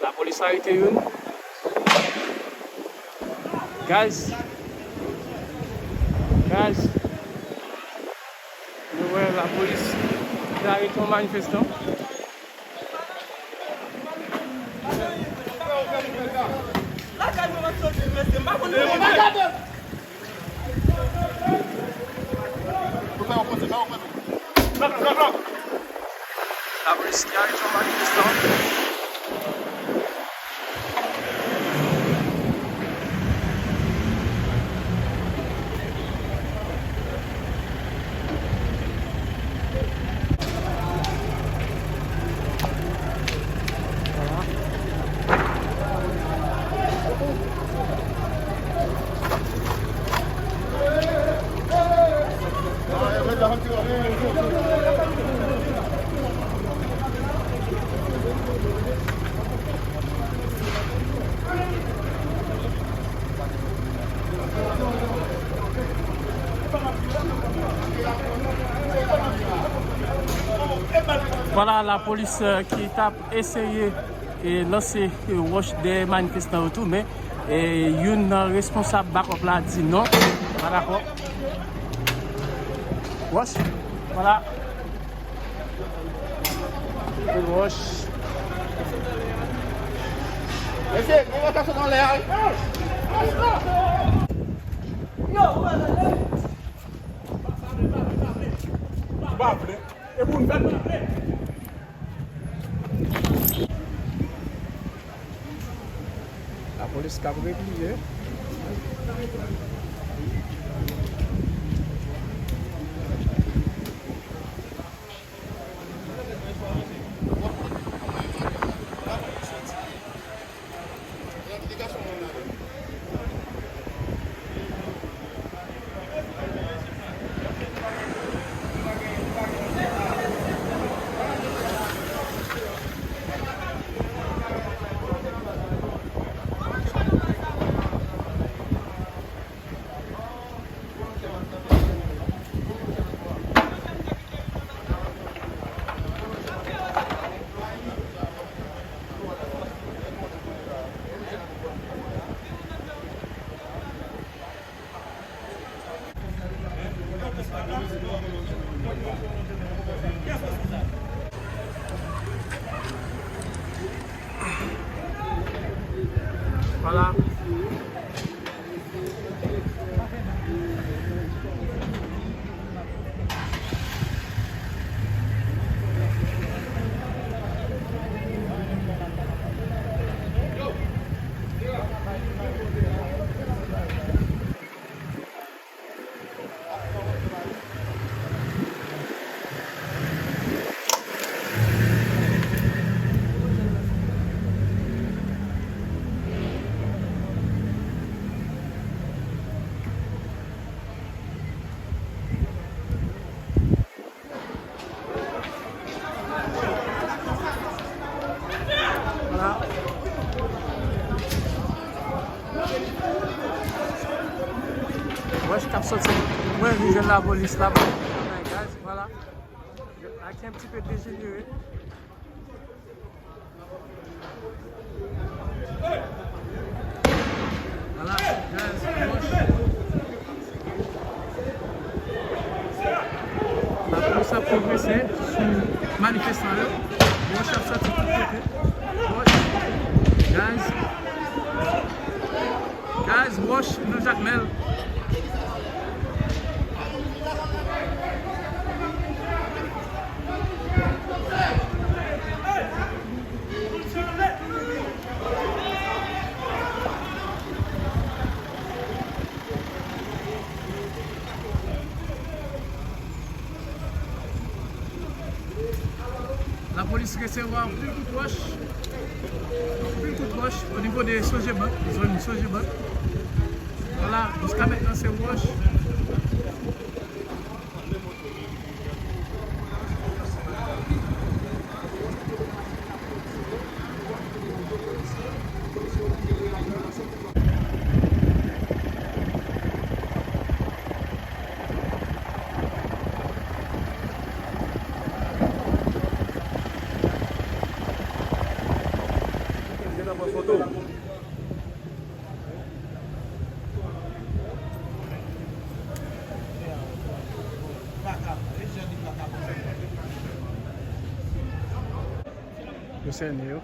La police a arrêté une. Guys. Nous voyons la police qui a arrêté un manifestant. La police qui a arrêté un manifestant. Voilà la police qui a essayé de lancer wash des manifestants autour, mais une responsable backup là dit non. Voilà d'accord. Wash. Voilà. Wash. Laissez, on va passer dans l'air. La police qui a réplié. Voilà. Ouais, je capte sorti. Moi, je viens de la police là-bas. Voilà. Avec un petit peu dégénéré. Voilà, la police a progressé sur manifestant là. Moi, je capte sorti tout côté. Guys, watch no Jack Mel. La police recevra plus de roche au niveau des Sogebank, zone Sogebank. Voilà, jusqu'à maintenant c'est roche. Yo.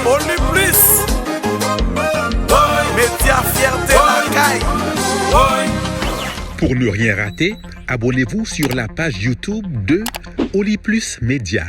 Only plus. Média fierté la caille. Pour ne rien rater, abonnez-vous sur la page YouTube de Oli Plus Média.